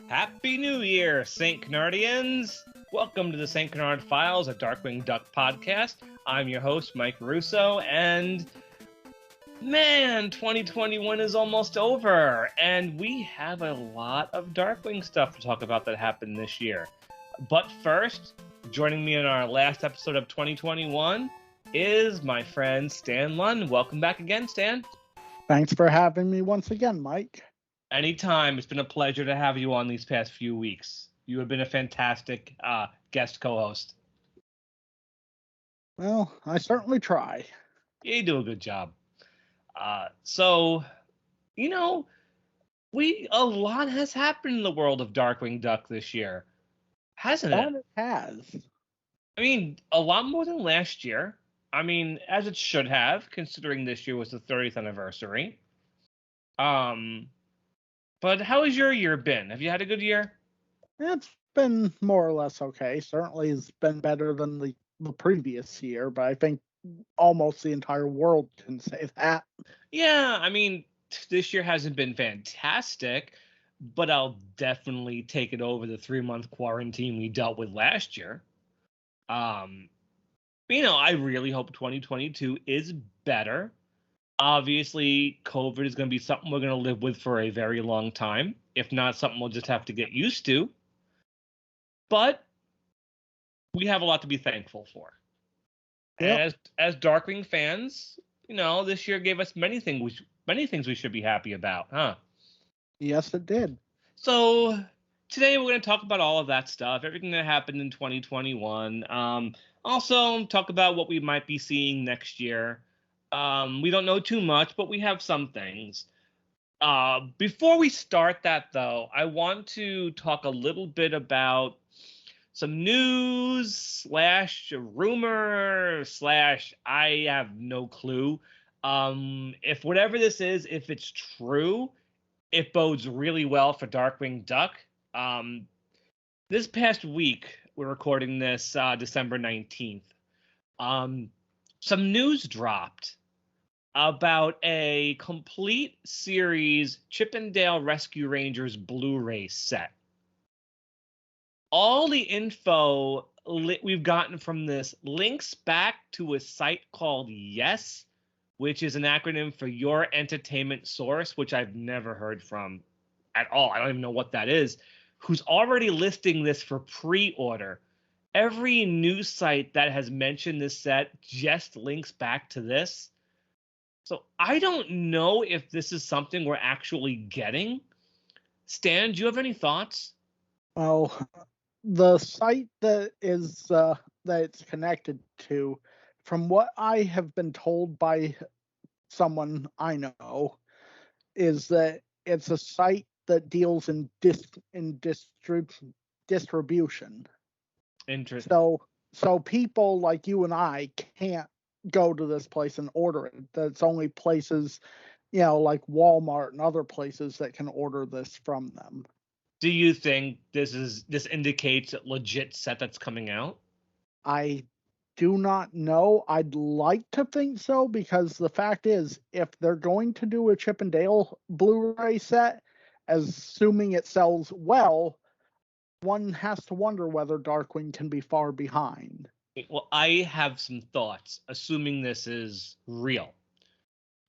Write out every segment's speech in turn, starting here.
Happy New Year, St. Canardians! Welcome to the St. Canard Files, a Darkwing Duck podcast. I'm your host, Mike Russo, and man, 2021 is almost over, and we have a lot of Darkwing stuff to talk about that happened this year. But first, joining me in our last episode of 2021 is my friend Stan Lund. Welcome back again, Stan. Thanks for having me once again, Mike. Anytime. It's been a pleasure to have you on these past few weeks. You have been a fantastic guest co-host. Well, I certainly try. Yeah, you do a good job. So, a lot has happened in the world of Darkwing Duck this year, hasn't it? It has. I mean, a lot more than last year. I mean, as it should have, considering this year was the 30th anniversary. But how has your year been? Have you had a good year? It's been more or less okay. Certainly it's been better than the previous year, but I think almost the entire world can say that. Yeah, I mean, this year hasn't been fantastic, but I'll definitely take it over the 3-month quarantine we dealt with last year. I really hope 2022 is better. Obviously, COVID is going to be something we're going to live with for a very long time. If not, something we'll just have to get used to. But we have a lot to be thankful for. Yep. As Darkwing fans, this year gave us many things we should be happy about, huh? Yes, it did. So today we're going to talk about all of that stuff, everything that happened in 2021. Also talk about what we might be seeing next year. We don't know too much, but we have some things. Before we start that, though, I want to talk a little bit about some news / rumor / I have no clue. If whatever this is, if it's true, it bodes really well for Darkwing Duck. This past week, we're recording this December 19th. Some news dropped about a complete series Chip 'n Dale Rescue Rangers Blu-ray set. All the info we've gotten from this links back to a site called YES, which is an acronym for Your Entertainment Source, which I've never heard from at all. I don't even know what that is, who's already listing this for pre-order. Every news site that has mentioned this set just links back to this. So I don't know if this is something we're actually getting. Stan, do you have any thoughts? Well, the site that it's connected to, from what I have been told by someone I know, is that it's a site that deals in distribution. Interesting. So people like you and I can't go to this place and order it. That's only places, like Walmart and other places that can order this from them. Do you think this indicates a legit set that's coming out? I do not know. I'd like to think so, because the fact is, if they're going to do a Chip 'n Dale Blu-ray set, assuming it sells well, one has to wonder whether Darkwing can be far behind. Well, I have some thoughts, assuming this is real.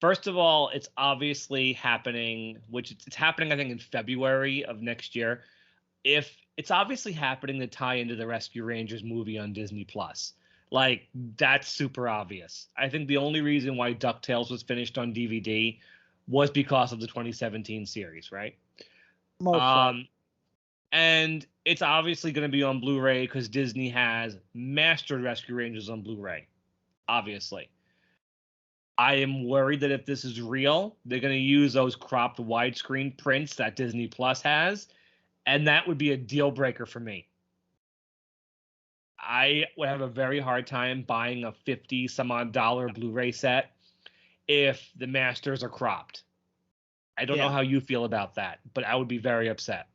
First of all, it's obviously happening, it's happening, I think, in February of next year. If it's obviously happening to tie into the Rescue Rangers movie on Disney Plus, like, that's super obvious. I think the only reason why Ducktales was finished on DVD was because of the 2017 series, right? And it's obviously going to be on Blu-ray because Disney has mastered Rescue Rangers on Blu-ray, obviously. I am worried that if this is real, they're going to use those cropped widescreen prints that Disney Plus has, and that would be a deal breaker for me. I would have a very hard time buying a 50 some odd dollar Blu-ray set if the masters are cropped. I don't know how you feel about that, but I would be very upset.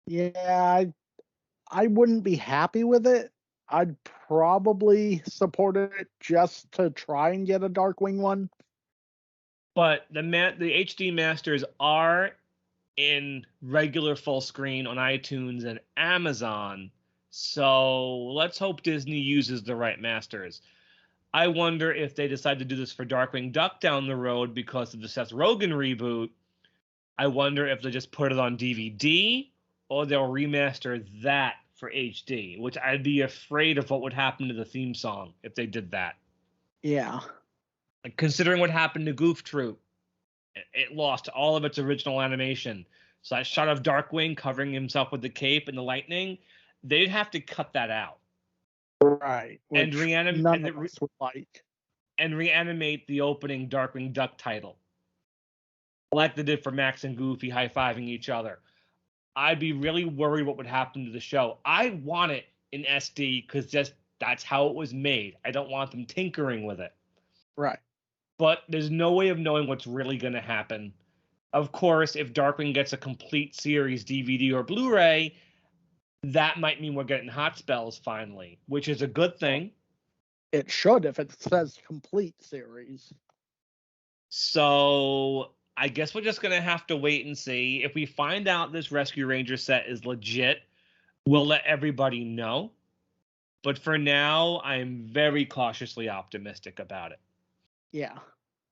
Yeah, I wouldn't be happy with it. I'd probably support it just to try and get a Darkwing one. But the HD masters are in regular full screen on iTunes and Amazon. So let's hope Disney uses the right masters. I wonder if they decide to do this for Darkwing Duck down the road because of the Seth Rogen reboot. I wonder if they just put it on DVD or they'll remaster that for HD, which I'd be afraid of what would happen to the theme song if they did that. Yeah. Like, considering what happened to Goof Troop, it lost all of its original animation. So that shot of Darkwing covering himself with the cape and the lightning, they'd have to cut that out. Right. And none of us would like. And reanimate the opening Darkwing Duck title. Like they did for Max and Goofy high-fiving each other. I'd be really worried what would happen to the show. I want it in SD because that's how it was made. I don't want them tinkering with it. Right. But there's no way of knowing what's really going to happen. Of course, if Darkwing gets a complete series DVD or Blu-ray, that might mean we're getting hot spells finally, which is a good thing. It should if it says complete series. So I guess we're just going to have to wait and see. If we find out this Rescue Ranger set is legit, we'll let everybody know. But for now, I'm very cautiously optimistic about it. Yeah.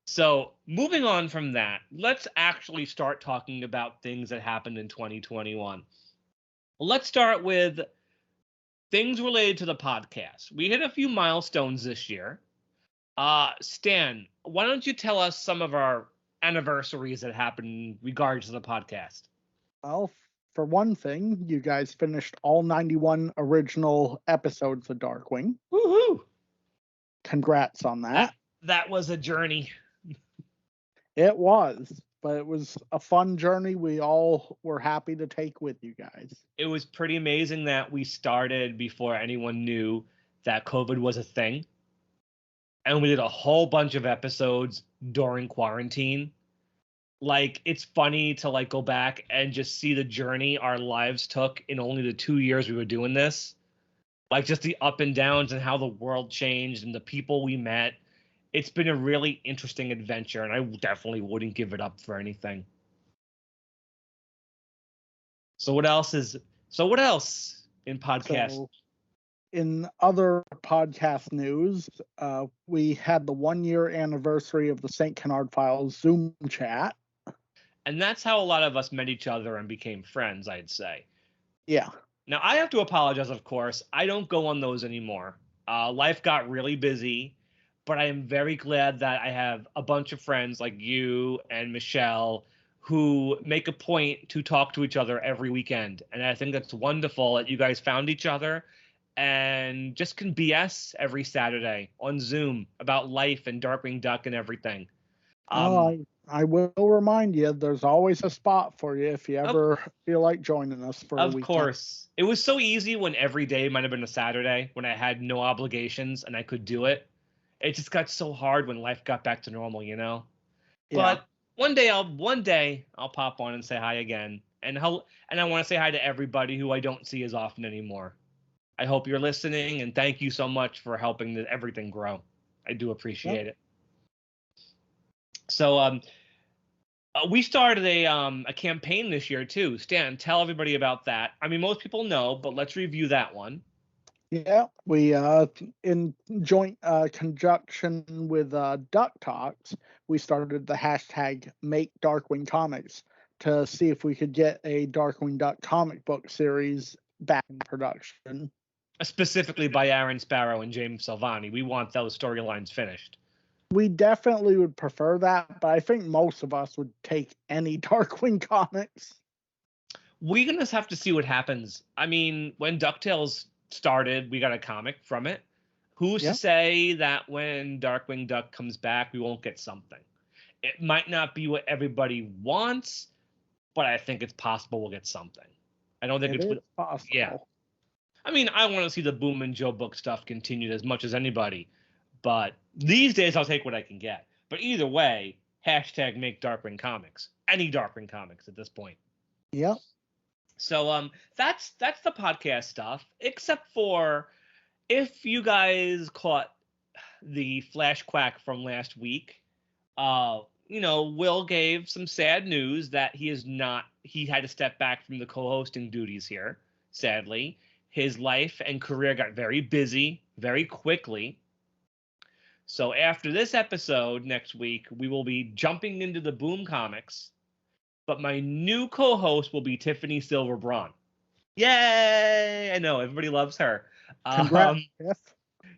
So moving on from that, let's actually start talking about things that happened in 2021. Let's start with things related to the podcast. We hit a few milestones this year. Stan, why don't you tell us some of our anniversaries that happened in regards to the podcast? Well, for one thing, you guys finished all 91 original episodes of Darkwing. Woohoo! Congrats on that. That was a journey. It was, but it was a fun journey we all were happy to take with you guys. It was pretty amazing that we started before anyone knew that COVID was a thing. And we did a whole bunch of episodes during quarantine. Like, it's funny to like go back and just see the journey our lives took in only the 2 years we were doing this. Like, just the up and downs and how the world changed and the people we met. It's been a really interesting adventure, and I definitely wouldn't give it up for anything. So what else in podcast? So, in other podcast news, we had the 1 year anniversary of the St. Canard Files Zoom chat. And that's how a lot of us met each other and became friends, I'd say. Yeah. Now, I have to apologize, of course. I don't go on those anymore. Life got really busy, but I am very glad that I have a bunch of friends like you and Michelle who make a point to talk to each other every weekend. And I think that's wonderful that you guys found each other and just can BS every Saturday on Zoom about life and Darkwing Duck and everything. I will remind you, there's always a spot for you if you ever feel like joining us for a weekend. Of course. It was so easy when every day might have been a Saturday when I had no obligations and I could do it. It just got so hard when life got back to normal, you know? Yeah. But one day I'll pop on and say hi again. And I want to say hi to everybody who I don't see as often anymore. I hope you're listening, and thank you so much for helping everything grow. I do appreciate it. So we started a campaign this year too. Stan, tell everybody about that. I mean, most people know, but let's review that one. Yeah, we in joint conjunction with Ducktales, we started the hashtag Make Darkwing Comics to see if we could get a Darkwing Duck comic book series back in production. Specifically by Aaron Sparrow and James Silvani. We want those storylines finished. We definitely would prefer that, but I think most of us would take any Darkwing comics. We're going to have to see what happens. I mean, when DuckTales started, we got a comic from it. Who's to say that when Darkwing Duck comes back, we won't get something? It might not be what everybody wants, but I think it's possible we'll get something. I don't think it's possible. Yeah. I mean, I want to see the Boom and Joe book stuff continued as much as anybody, but these days I'll take what I can get. But either way, hashtag make Darkwing comics. Any Darkwing comics at this point. Yep. So that's the podcast stuff, except for if you guys caught the flash quack from last week, Will gave some sad news that he had to step back from the co-hosting duties here, sadly. His life and career got very busy very quickly. So after this episode next week, we will be jumping into the Boom comics, but my new co-host will be Tiffany Silver Braun. Yay! I know, everybody loves her. Congrats, Tiff.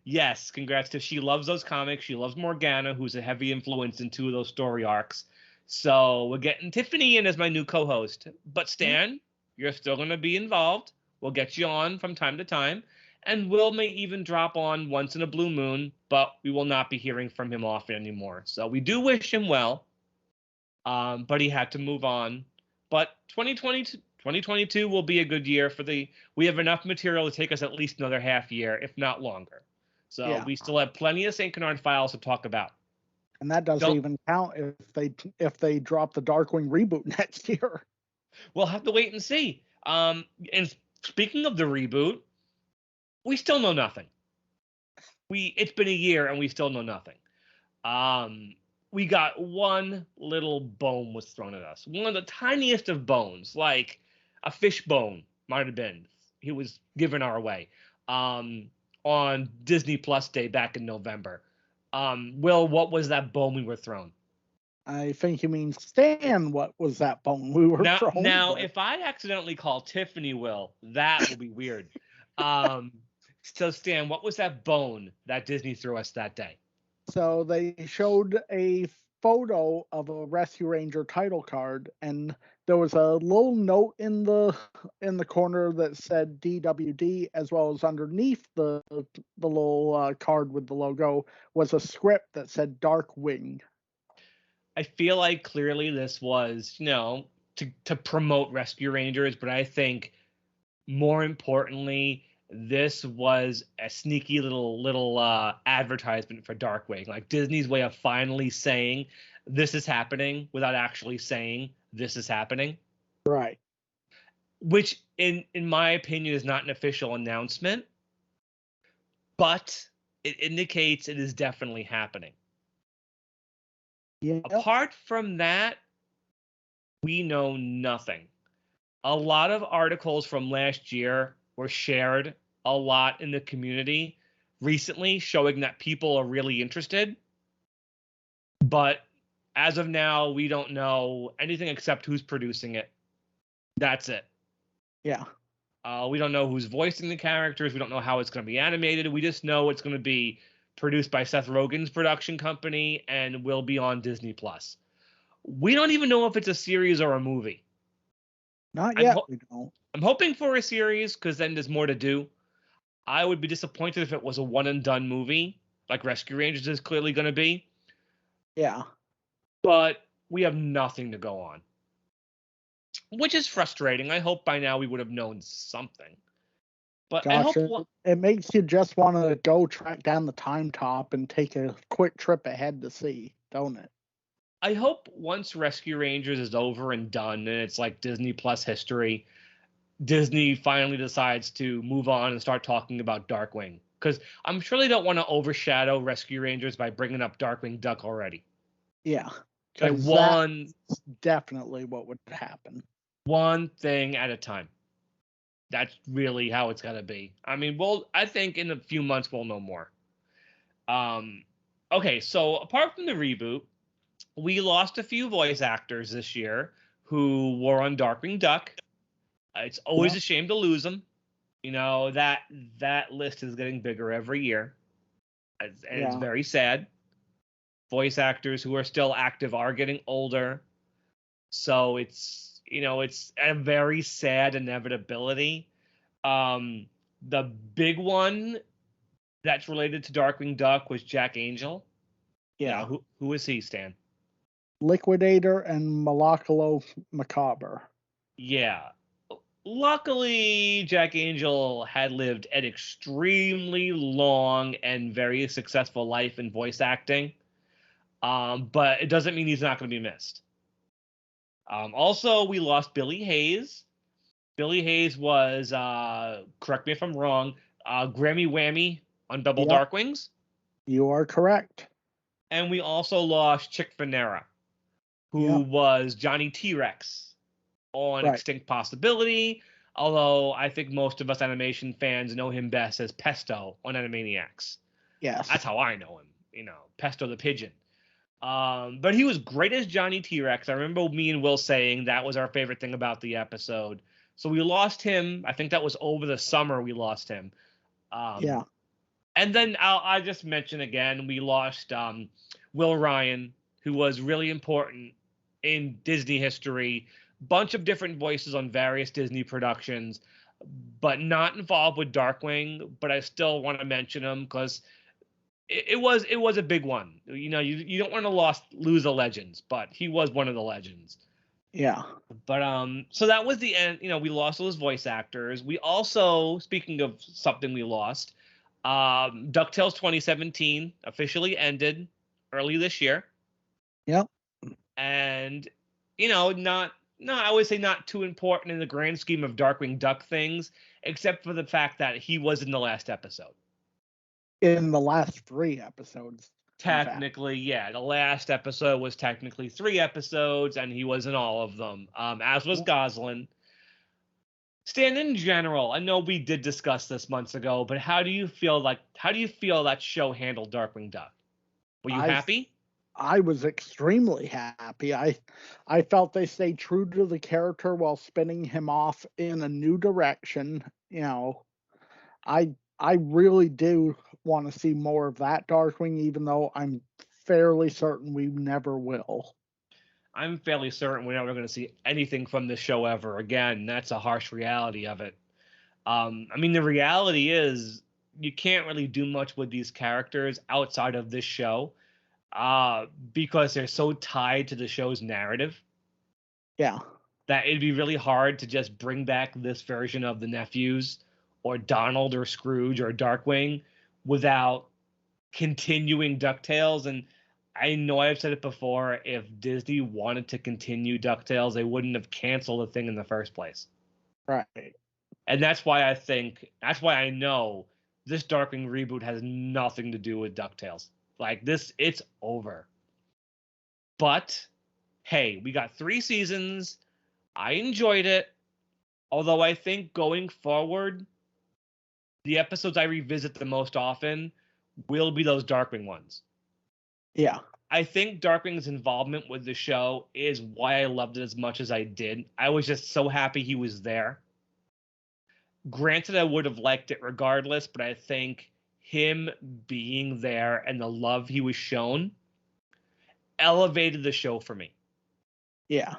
Yes, congrats to. She loves those comics. She loves Morgana, who's a heavy influence in 2 of those story arcs. So we're getting Tiffany in as my new co-host. But Stan, you're still going to be involved. We'll get you on from time to time. And Will may even drop on once in a blue moon, but we will not be hearing from him often anymore. So we do wish him well, but he had to move on. But 2022 will be a good year we have enough material to take us at least another half year, if not longer. So we still have plenty of St. Canard files to talk about. And that doesn't even count if they drop the Darkwing reboot next year. We'll have to wait and see. And speaking of the reboot, we still know nothing. It's been a year and we still know nothing. We got one little bone was thrown at us. One of the tiniest of bones, like a fish bone might have been. He was given our way. On Disney Plus Day back in November. Will, what was that bone we were thrown? I think you mean Stan, what was that bone we were thrown? Now, if I accidentally call Tiffany Will, that will be weird. So, Stan, what was that bone that Disney threw us that day? So they showed a photo of a Rescue Ranger title card, and there was a little note in the corner that said DWD, as well as underneath the little card with the logo was a script that said Darkwing. I feel like clearly this was, to promote Rescue Rangers, but I think more importantly, this was a sneaky little advertisement for Darkwing, like Disney's way of finally saying this is happening without actually saying this is happening. Right. Which, in my opinion, is not an official announcement, but it indicates it is definitely happening. Yeah. Apart from that, we know nothing. A lot of articles from last year were shared a lot in the community recently, showing that people are really interested. But as of now, we don't know anything except who's producing it. That's it. Yeah. We don't know who's voicing the characters. We don't know how it's going to be animated. We just know it's going to be produced by Seth Rogen's production company and will be on Disney Plus. We don't even know if it's a series or a movie. Not yet. We don't. I'm hoping for a series because then there's more to do. I would be disappointed if it was a one and done movie, like Rescue Rangers is clearly going to be. Yeah. But we have nothing to go on, which is frustrating. I hope by now we would have known something. But gotcha. I hope it makes you just want to go track down the Time Top and take a quick trip ahead to see, don't it? I hope once Rescue Rangers is over and done, and it's like Disney Plus history, Disney finally decides to move on and start talking about Darkwing. Because I'm sure they don't want to overshadow Rescue Rangers by bringing up Darkwing Duck already. Yeah. Like that's definitely what would happen. One thing at a time. That's really how it's got to be. I mean, I think in a few months we'll know more. Okay, so apart from the reboot, we lost a few voice actors this year who were on Darkwing Duck. It's always a shame to lose them. That list is getting bigger every year. And it's very sad. Voice actors who are still active are getting older. So it's a very sad inevitability. The big one that's related to Darkwing Duck was Jack Angel. Yeah. Who is he, Stan? Liquidator and Malakalo Macabre. Yeah. Luckily, Jack Angel had lived an extremely long and very successful life in voice acting, but it doesn't mean he's not going to be missed. Also, we lost Billy Hayes. Billy Hayes was, correct me if I'm wrong, Grammy Whammy on Double Yep. Darkwings. You are correct. And we also lost Chick Venera, who was Johnny T-Rex on Extinct Possibility, although I think most of us animation fans know him best as Pesto on Animaniacs. Yes. That's how I know him, Pesto the Pigeon. But he was great as Johnny T-Rex. I remember me and Will saying that was our favorite thing about the episode. So we lost him. I think that was over the summer we lost him. And then I just mention again, we lost Will Ryan, who was really important in Disney history. Bunch of different voices on various Disney productions, but not involved with Darkwing. But I still want to mention him because it was a big one. You don't want to lose the legends, but he was one of the legends. Yeah. But so that was the end. We lost those voice actors. We also, speaking of something we lost, DuckTales 2017 officially ended early this year. Yep. And I would say not too important in the grand scheme of Darkwing Duck things, except for the fact that he was in the last episode. In the last 3 episodes. Technically, yeah. The last episode was technically 3 episodes, and he was in all of them, as was Goslin. Stan, in general, I know we did discuss this months ago, but how do you feel that show handled Darkwing Duck? Were you happy? I was extremely happy. I felt they stayed true to the character while spinning him off in a new direction. I really do want to see more of that Darkwing, even though I'm fairly certain we never will. I'm fairly certain we're never going to see anything from this show ever again. That's a harsh reality of it. The reality is you can't really do much with these characters outside of this show, because they're so tied to the show's narrative. Yeah. That it'd be really hard to just bring back this version of the nephews or Donald or Scrooge or Darkwing without continuing DuckTales. And I know I've said it before, if Disney wanted to continue DuckTales, they wouldn't have canceled the thing in the first place. Right. And that's why I know this Darkwing reboot has nothing to do with DuckTales. Like this, it's over. But hey, we got 3 seasons. I enjoyed it. Although I think going forward, the episodes I revisit the most often will be those Darkwing ones. Yeah. I think Darkwing's involvement with the show is why I loved it as much as I did. I was just so happy he was there. Granted, I would have liked it regardless, but I think him being there and the love he was shown elevated the show for me. Yeah.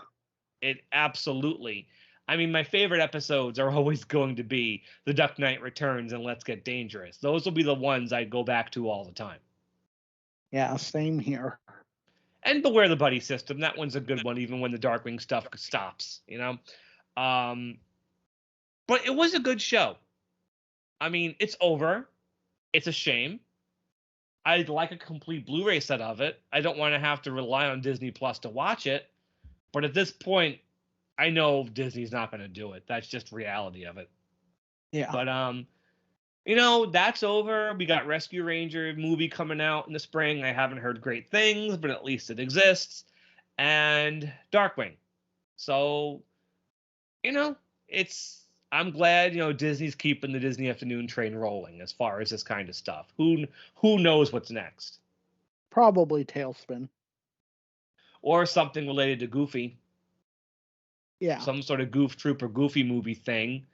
It absolutely. My favorite episodes are always going to be The Duck Knight Returns and Let's Get Dangerous. Those will be the ones I go back to all the time. Yeah, same here. And Beware the Buddy System. That one's a good one, even when the Darkwing stuff stops, But it was a good show. It's over. It's a shame. I'd like a complete Blu-ray set of it. I don't want to have to rely on Disney Plus to watch it. But at this point, I know Disney's not going to do it. That's just reality of it. Yeah. But, that's over. We got Rescue Ranger movie coming out in the spring. I haven't heard great things, but at least it exists. And Darkwing. So, I'm glad, Disney's keeping the Disney afternoon train rolling as far as this kind of stuff. Who knows what's next? Probably Tailspin. Or something related to Goofy. Yeah. Some sort of Goof Troop or Goofy movie thing.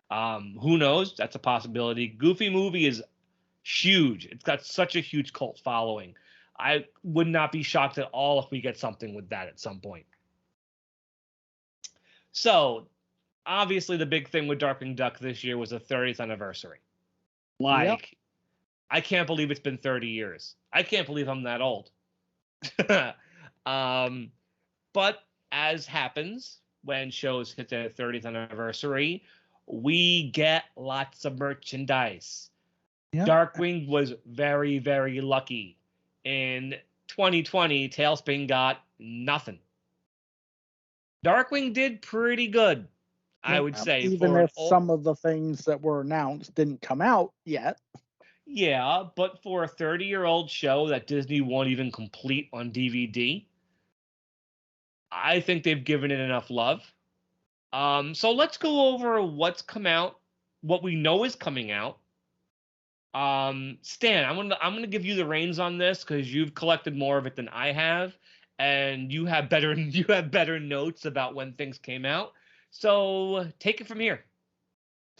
Who knows? That's a possibility. Goofy movie is huge. It's got such a huge cult following. I would not be shocked at all if we get something with that at some point. So, obviously, the big thing with Darkwing Duck this year was the 30th anniversary. Yep. I can't believe it's been 30 years. I can't believe I'm that old. But as happens when shows hit their 30th anniversary, we get lots of merchandise. Yeah. Darkwing was very, very lucky. In 2020, Tailspin got nothing. Darkwing did pretty good, I would say, Even for an if some of the things that were announced didn't come out yet. yeah, but for a 30-year-old show that Disney won't even complete on DVD, I think they've given it enough love. So let's go over what's come out, what we know is coming out. Stan, I'm gonna give you the reins on this because you've collected more of it than I have, and you have better you have better notes about when things came out. So take it from here.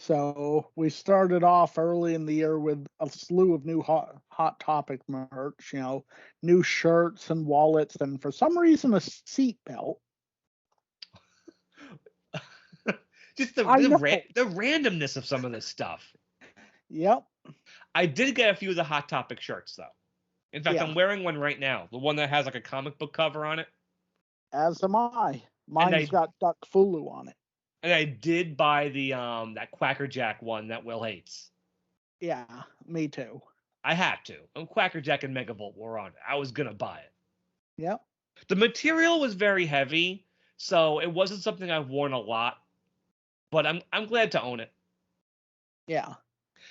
So we started off early in the year with a slew of new hot topic merch, new shirts and wallets, and for some reason a seat belt. Just the, I the know. the randomness of some of this stuff. Yep. I did get a few of the hot topic shirts though. In fact, Yeah. I'm wearing one right now, the one that has like a comic book cover on it. As am I. And Mine's I got Duck Fulu on it. and I did buy the that Quackerjack one that Will hates. Yeah, me too. I had to. And Quackerjack and Megavolt were on it. I was gonna buy it. Yep. The material was very heavy, so it wasn't something I've worn a lot, but I'm glad to own it. Yeah.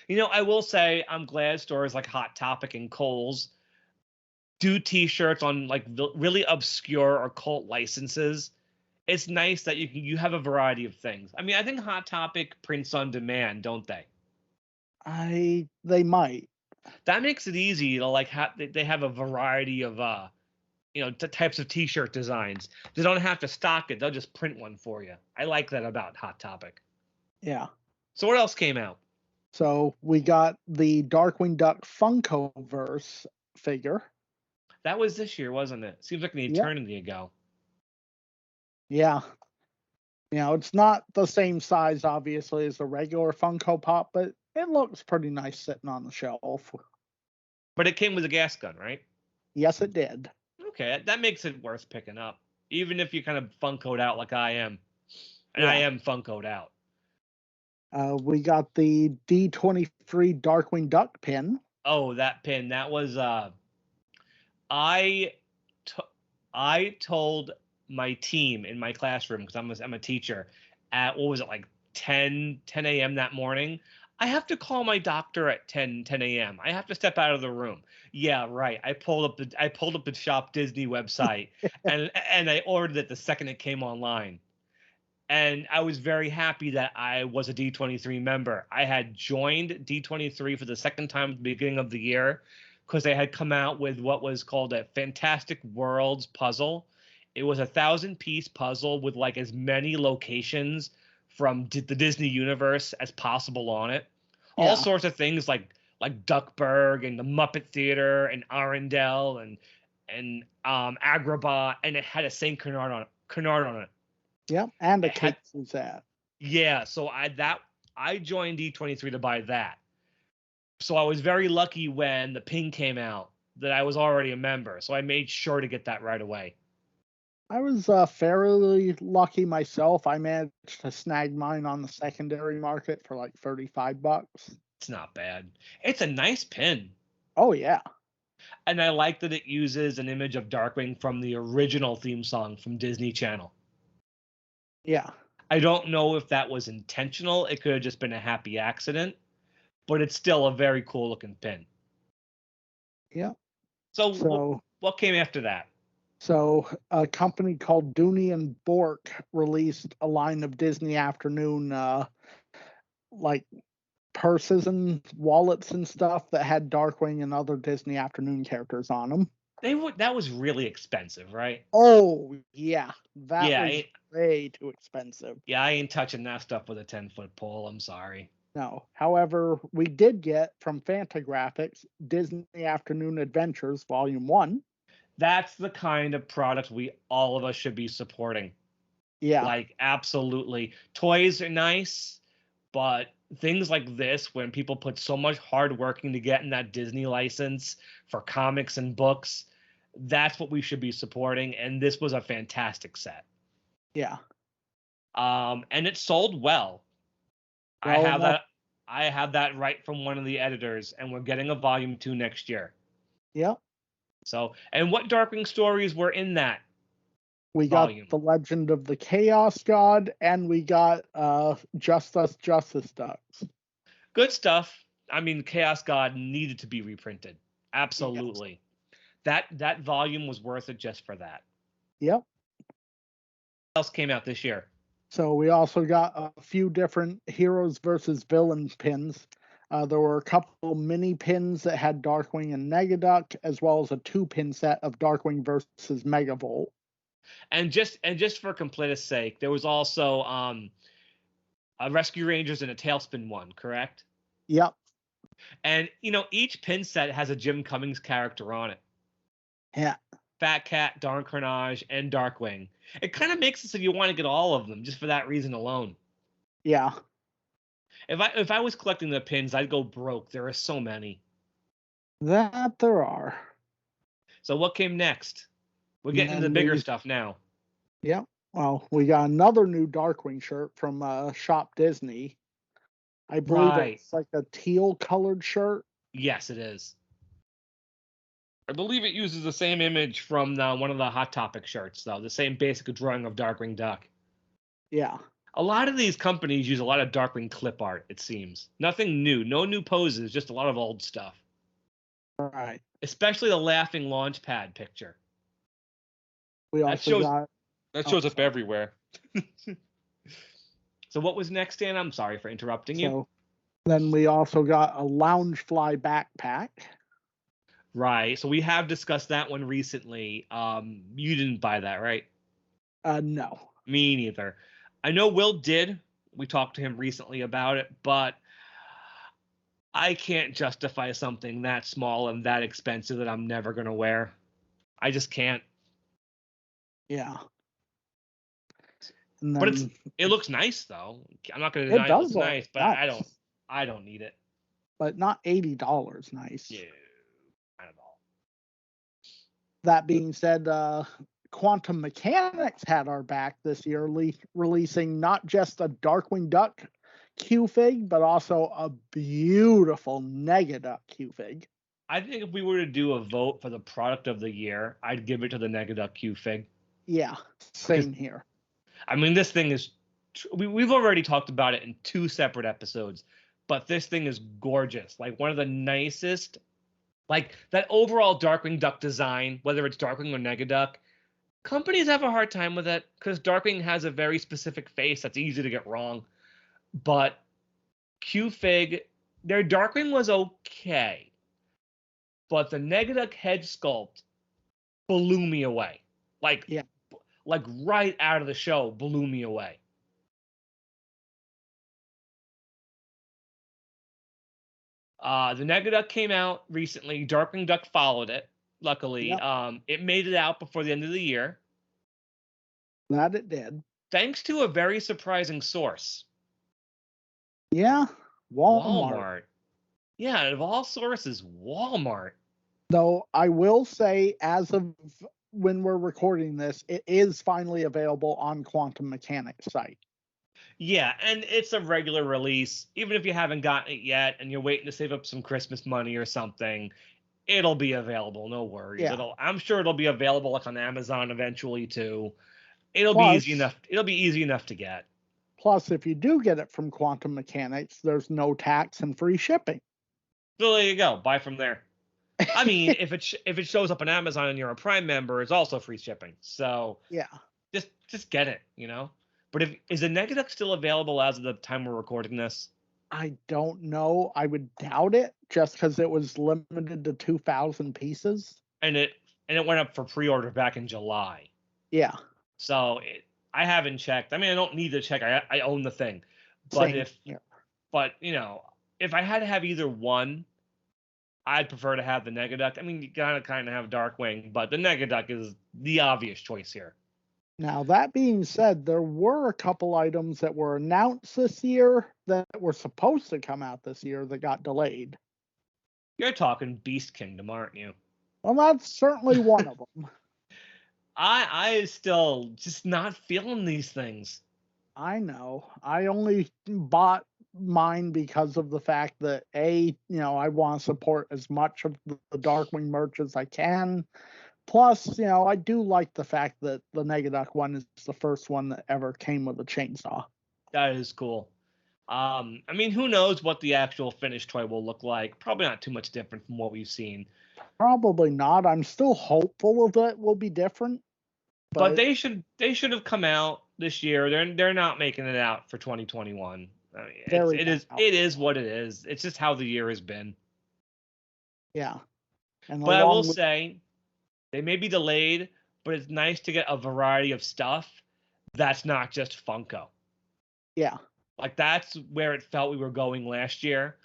I will say I'm glad stores like Hot Topic and Kohl's do T-shirts on like really obscure or cult licenses. It's nice that you have a variety of things. I mean, I think Hot Topic prints on demand, don't they? They might. That makes it easy to like they have a variety of types of T-shirt designs. They don't have to stock it; they'll just print one for you. I like that about Hot Topic. Yeah. So what else came out? So we got the Darkwing Duck Funko Verse figure. That was this year, wasn't it? Seems like an Yep. eternity ago. Yeah. It's not the same size, obviously, as the regular Funko Pop, but it looks pretty nice sitting on the shelf. But it came with a gas gun, right? Yes, it did. Okay, that makes it worth picking up, even if you kind of Funkoed out like I am, and I Yeah. am Funkoed out. We got the D23 Darkwing Duck pin. Oh, that pin! That was I I told my team in my classroom because I'm a teacher at what was it like 10 a.m. that morning. I have to call my doctor at 10 a.m. I have to step out of the room. Yeah, right. I pulled up the Shop Disney website and I ordered it the second it came online. And I was very happy that I was a D23 member. I had joined D23 for the second time at the beginning of the year because they had come out with what was called a Fantastic Worlds puzzle. It was 1,000-piece puzzle with like as many locations from the Disney universe as possible on it. Yeah. All sorts of things like Duckburg and the Muppet Theater and Arendelle and Agrabah, and it had a Saint Canard on it. Yep, and a It had, Kate Suzette. yeah, so I joined D23 to buy that. So I was very lucky when the ping came out that I was already a member. So I made sure to get that right away. I was fairly lucky myself. I managed to snag mine on the secondary market for like $35. It's not bad. It's a nice pin. Oh yeah. And I like that it uses an image of Darkwing from the original theme song from Disney Channel. Yeah. I don't know if that was intentional. It could have just been a happy accident, but it's still a very cool looking pin. Yeah. So what came after that? So a company called Dooney and Bork released a line of Disney Afternoon like purses and wallets and stuff that had Darkwing and other Disney Afternoon characters on them. That was really expensive, right? Oh yeah, that Yeah, was way too expensive. Yeah, I ain't touching that stuff with a 10-foot pole. I'm sorry. No. However, we did get from Fantagraphics Disney Afternoon Adventures Volume 1. That's the kind of product all of us should be supporting. Yeah. Like, absolutely. Toys are nice, but things like this, when people put so much hard work into getting that Disney license for comics and books, that's what we should be supporting. And this was a fantastic set. Yeah. And it sold well. Well enough. I have that right from one of the editors, and we're getting a volume 2 next year. Yep. So, and what Darkwing stories were in that We volume? got the Legend of the Chaos God, and we got Justice Ducks. Good stuff. I mean, Chaos God needed to be reprinted. Absolutely. Yes. That volume was worth it just for that. Yep. What else came out this year? So we also got a few different heroes versus villains pins. There were a couple mini pins that had Darkwing and Negaduck, as well as a 2-pin set of Darkwing versus Megavolt. And just for completeness sake, there was also a Rescue Rangers and a Tailspin one, correct? Yep. And each pin set has a Jim Cummings character on it. Yeah. Fat Cat, Darn Carnage, and Darkwing. It kind of makes it so you want to get all of them just for that reason alone. Yeah. If I was collecting the pins, I'd go broke. There are so many. That there are. So what came next? We're getting into the bigger stuff now. Yep. Well, we got another new Darkwing shirt from Shop Disney. I believe it's like a teal colored shirt. Yes, it is. I believe it uses the same image from one of the Hot Topic shirts, though. The same basic drawing of Darkwing Duck. Yeah. A lot of these companies use a lot of Darkwing clip art, it seems. Nothing new. No new poses, just a lot of old stuff. Right. Especially the laughing Launchpad picture. We also that shows up everywhere. So what was next, Dan? I'm sorry for interrupting you. Then we also got a Loungefly backpack. Right. So we have discussed that one recently. You didn't buy that, right? No. Me neither. I know Will did. We talked to him recently about it, but I can't justify something that small and that expensive that I'm never going to wear. I just can't. Yeah. But it looks nice though. I'm not going to deny it looks nice, but nice. I don't need it. But not $80 nice. Yeah. Not at all. That being said, Quantum Mechanics had our back this year, releasing not just a Darkwing Duck Q-Fig, but also a beautiful Negaduck Q-Fig. I think if we were to do a vote for the product of the year, I'd give it to the Negaduck Q-Fig. Yeah, same here. I mean, this thing is... We've already talked about it in 2 separate episodes, but this thing is gorgeous. Like, one of the nicest... Like, that overall Darkwing Duck design, whether it's Darkwing or Negaduck, companies have a hard time with it because Darkwing has a very specific face that's easy to get wrong. But Q-Fig, their Darkwing was okay. But the Negaduck head sculpt blew me away. Like right out of the show, blew me away. The Negaduck came out recently. Darkwing Duck followed it. Luckily, it made it out before the end of the year. That it did. Thanks to a very surprising source. Yeah, Walmart. Yeah, of all sources, Walmart. Though I will say, as of when we're recording this, it is finally available on Quantum Mechanics site. Yeah, and it's a regular release. Even if you haven't gotten it yet and you're waiting to save up some Christmas money or something, it'll be available. No worries. Yeah. I'm sure it'll be available like on Amazon eventually too. It'll be easy enough to get. Plus, if you do get it from Quantum Mechanics, there's no tax and free shipping. So there you go. Buy from there. I mean, if it shows up on Amazon and you're a Prime member, it's also free shipping. So yeah, just get it, But is the Negaduck still available as of the time we're recording this? I don't know. I would doubt it, just because it was limited to 2,000 pieces. And it went up for pre-order back in July. Yeah. So I haven't checked. I mean, I don't need to check. I own the thing. But if I had to have either one, I'd prefer to have the Negaduck. I mean, you gotta kind of have Darkwing, but the Negaduck is the obvious choice here. Now, that being said, there were a couple items that were announced this year that were supposed to come out this year that got delayed. You're talking Beast Kingdom, aren't you? Well, that's certainly one of them. I still just not feeling these things. I know. I only bought mine because of the fact that I want to support as much of the Darkwing merch as I can. Plus, I do like the fact that the Negaduck one is the first one that ever came with a chainsaw. That is cool. I mean, who knows what the actual finished toy will look like? Probably not too much different from what we've seen. Probably not. I'm still hopeful that it will be different, But but they should have come out this year. They're not making it out for 2021. I mean, very it is what it is. It's just how the year has been. yeah. And But I will along with say they may be delayed, but it's nice to get a variety of stuff that's not just Funko. yeah, Like that's where it felt we were going last year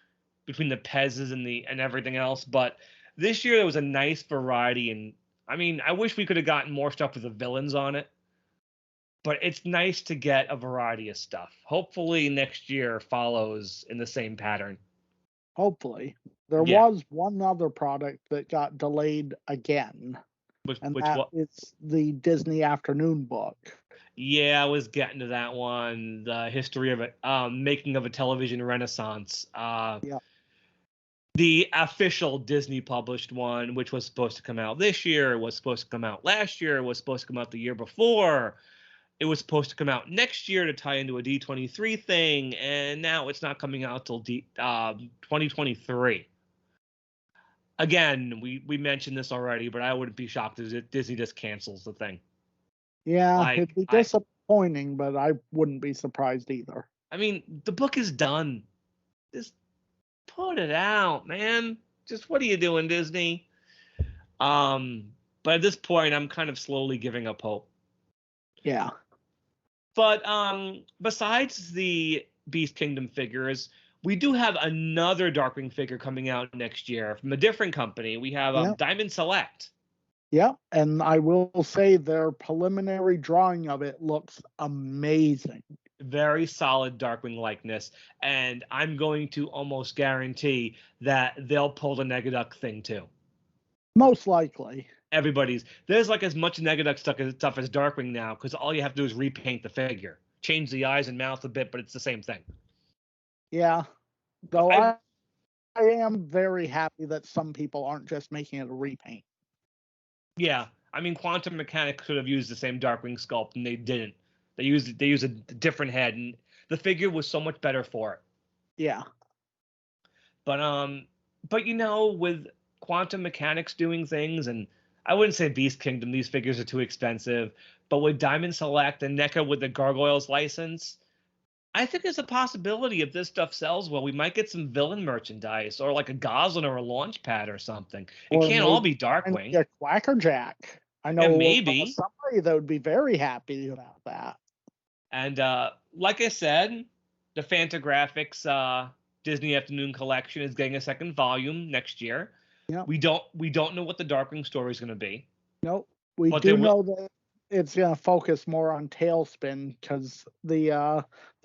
between the Pez's and everything else. But this year there was a nice variety, and I mean, I wish we could have gotten more stuff with the villains on it. But it's nice to get a variety of stuff. Hopefully next year follows in the same pattern. hopefully. There Yeah. was one other product that got delayed again, and Which that what is the Disney Afternoon book. Yeah, I was getting to that one. The history of it, making of a television renaissance. Yeah. The official Disney published one, which was supposed to come out this year, was supposed to come out last year, was supposed to come out the year before. It was supposed to come out next year to tie into a D23 thing, and now it's not coming out till 2023. Again, we mentioned this already, but I wouldn't be shocked if Disney just cancels the thing. Yeah, Like it'd be disappointing, but I wouldn't be surprised either. I mean, the book is done. Just put it out, man. Just what are you doing, Disney? But at this point, I'm kind of slowly giving up hope. Yeah. But besides the Beast Kingdom figures, we do have another Darkwing figure coming out next year from a different company. We have Yeah. Diamond Select. Yeah. And I will say their preliminary drawing of it looks amazing. Very solid Darkwing likeness, and I'm going to almost guarantee that they'll pull the Negaduck thing too. Most likely. There's like as much Negaduck stuff as Darkwing now, because all you have to do is repaint the figure, change the eyes and mouth a bit, but it's the same thing. Yeah. Though I I am very happy that some people aren't just making it a repaint. Yeah, I mean, Quantum Mechanics could have used the same Darkwing sculpt, and they didn't. They used a different head, and the figure was so much better for it. Yeah. But with Quantum Mechanics doing things, and I wouldn't say Beast Kingdom; these figures are too expensive. But with Diamond Select and NECA with the Gargoyles license, I think there's a possibility if this stuff sells well, we might get some villain merchandise or like a Goslin or a launch pad or something. It Or can't all be Darkwing. a Quackerjack. I know Yeah, maybe. somebody that would be very happy about that. And like I said, the Fantagraphics Disney Afternoon Collection is getting a second volume next year. Yeah. We don't know what the Darkwing story is going to be. Nope. We do know that it's going to focus more on Tailspin because the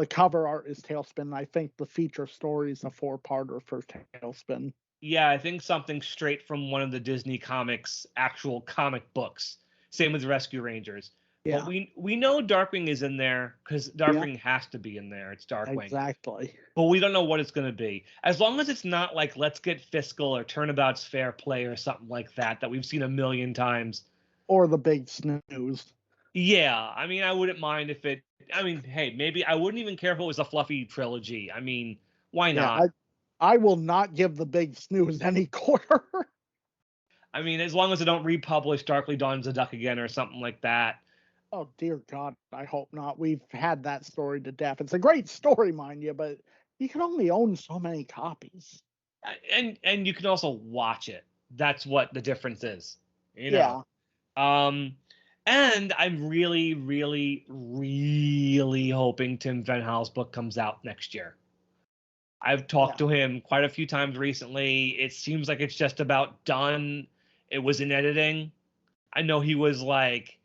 cover art is Tailspin. I think the feature story is a 4-parter for Tailspin. Yeah, I think something straight from one of the Disney Comics actual comic books. Same with Rescue Rangers. Yeah. But we know Darkwing is in there because Darkwing has to be in there. It's Darkwing. Exactly. But we don't know what it's going to be. As long as it's not like Let's Get Fiscal or Turnabout's Fair Play or something like that we've seen a million times. Or the Big Snooze. Yeah, I mean, I wouldn't mind if it. I mean, hey, maybe I wouldn't even care if it was a fluffy trilogy. I mean, why not? Yeah, I will not give the Big Snooze any quarter. I mean, as long as they don't republish Darkly Dawns a Duck again or something like that. Oh dear God, I hope not. We've had that story to death. It's a great story, mind you, but you can only own so many copies. And you can also watch it. That's what the difference is. Yeah. And I'm really, really, really hoping Tim Venhall's book comes out next year. I've talked to him quite a few times recently. It seems like it's just about done. It was in editing. I know he was like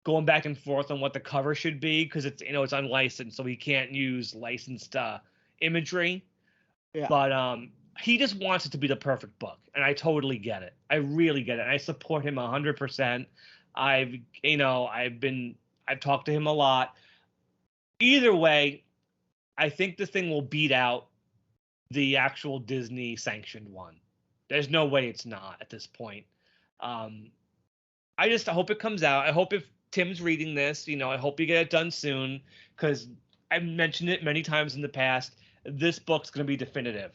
going back and forth on what the cover should be because it's unlicensed, so he can't use licensed imagery. Yeah. But he just wants it to be the perfect book, and I totally get it. I really get it. And I support him 100%. I've talked to him a lot. Either way, I think this thing will beat out the actual Disney sanctioned one. There's no way it's not at this point. Um, I just hope it comes out. I hope if Tim's reading this, I hope you get it done soon, because I've mentioned it many times in the past. This book's going to be definitive.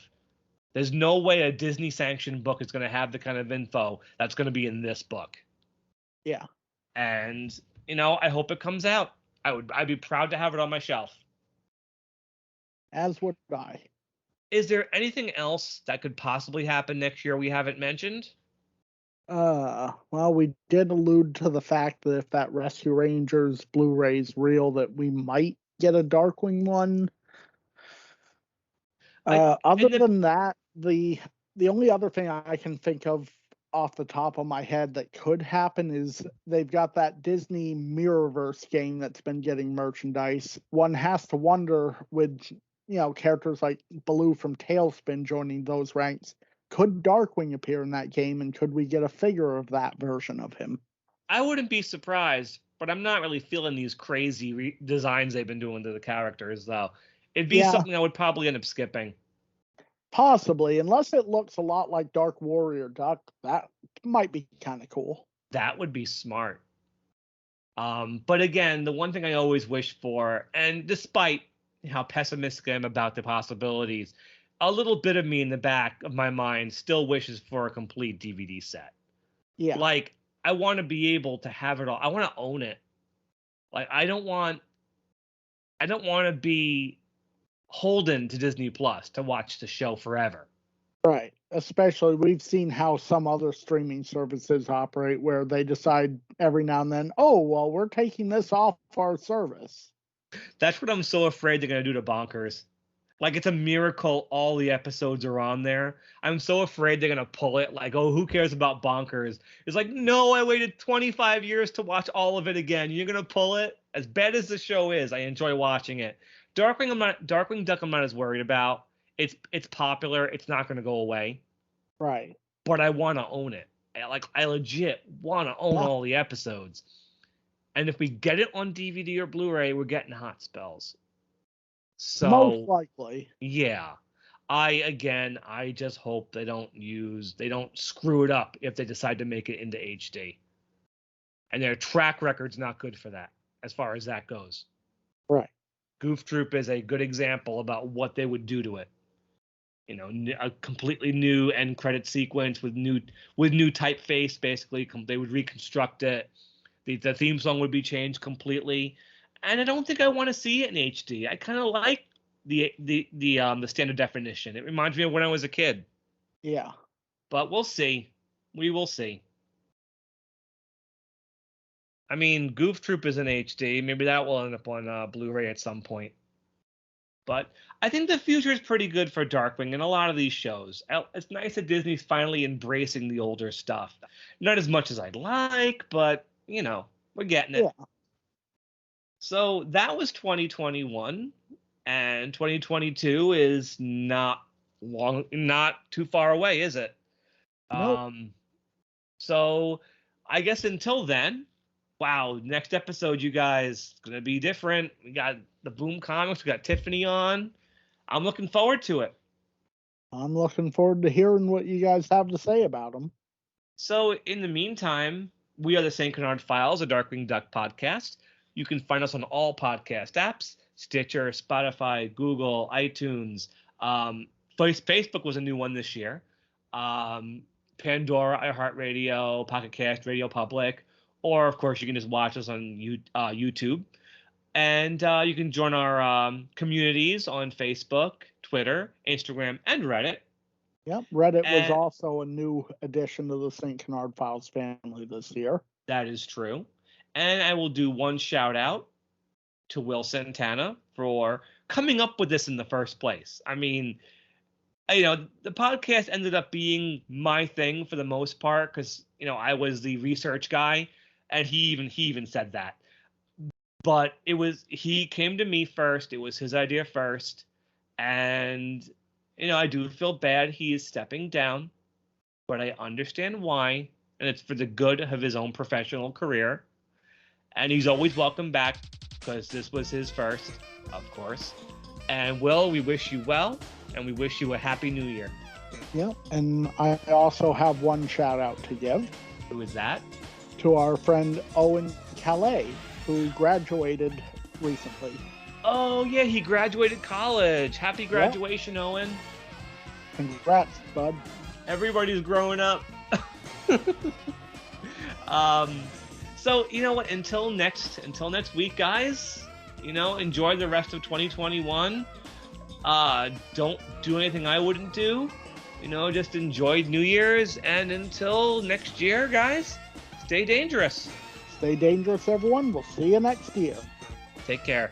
There's no way a Disney sanctioned book is going to have the kind of info that's going to be in this book. Yeah. And, I hope it comes out. I'd be proud to have it on my shelf. As would I. Is there anything else that could possibly happen next year we haven't mentioned? Well, we did allude to the fact that if that Rescue Rangers Blu-ray's real, that we might get a Darkwing one. Other than that, the only other thing I can think of off the top of my head that could happen is they've got that Disney Mirrorverse game that's been getting merchandise. One has to wonder, with characters like Baloo from Tailspin joining those ranks, could Darkwing appear in that game, and could we get a figure of that version of him? I wouldn't be surprised, but I'm not really feeling these crazy designs they've been doing to the characters, though. It'd be something I would probably end up skipping. Possibly, unless it looks a lot like Dark Warrior Duck. That might be kind of cool. That would be smart. But again, the one thing I always wish for, and despite how pessimistic I am about the possibilities, a little bit of me in the back of my mind still wishes for a complete DVD set. Yeah. Like, I want to be able to have it all. I want to own it. Like, I don't want to be holden to Disney Plus to watch the show forever. Right. Especially, we've seen how some other streaming services operate, where they decide every now and then, oh, well, we're taking this off our service. That's what I'm so afraid they're going to do to Bonkers. Like, it's a miracle all the episodes are on there. I'm so afraid they're going to pull it. Like, oh, who cares about Bonkers? It's like, no, I waited 25 years to watch all of it again. You're going to pull it? As bad as the show is, I enjoy watching it. Darkwing Duck I'm not as worried about. It's popular. It's not going to go away. Right. But I want to own it. I legit want to own all the episodes. And if we get it on DVD or Blu-ray, we're getting Hot Spells. So most likely. Yeah. I just hope they don't screw it up if they decide to make it into HD. And their track record's not good for that, as far as that goes. Right. Goof Troop is a good example about what they would do to it. A completely new end credit sequence with new typeface. Basically, they would reconstruct it. The theme song would be changed completely, and I don't think I want to see it in HD. I kind of like the standard definition. It reminds me of when I was a kid. Yeah. But we'll see. We will see. I mean, Goof Troop is in HD. Maybe that will end up on Blu-ray at some point. But I think the future is pretty good for Darkwing and a lot of these shows. It's nice that Disney's finally embracing the older stuff. Not as much as I'd like, but, we're getting it. Yeah. So that was 2021, and 2022 is not too far away, is it? Nope. So I guess until then, wow, next episode, you guys, it's going to be different. We got the Boom Comics. We got Tiffany on. I'm looking forward to it. I'm looking forward to hearing what you guys have to say about them. So in the meantime, we are the St. Canard Files, a Darkwing Duck podcast. You can find us on all podcast apps, Stitcher, Spotify, Google, iTunes. Facebook was a new one this year. Pandora, iHeartRadio, Pocket Cast, Radio Public. Or, of course, you can just watch us on YouTube. And you can join our communities on Facebook, Twitter, Instagram, and Reddit. Yep, Reddit was also a new addition to the St. Canard Files family this year. That is true. And I will do one shout out to Will Santana for coming up with this in the first place. I mean, the podcast ended up being my thing for the most part because, I was the research guy. And he even said that. But he came to me first. It was his idea first. And, I do feel bad he is stepping down. But I understand why. And it's for the good of his own professional career. And he's always welcome back. because this was his first, of course. And Will, we wish you well, and we wish you a happy new year. Yeah, and I also have one shout out to give. Who is that? To our friend Owen Calais, who graduated recently. Oh, yeah, he graduated college. Happy graduation, Owen. Congrats, bud. Everybody's growing up. So, you know what? Until next week, guys, enjoy the rest of 2021. Don't do anything I wouldn't do. Just enjoy New Year's. And until next year, guys, stay dangerous. Stay dangerous, everyone. We'll see you next year. Take care.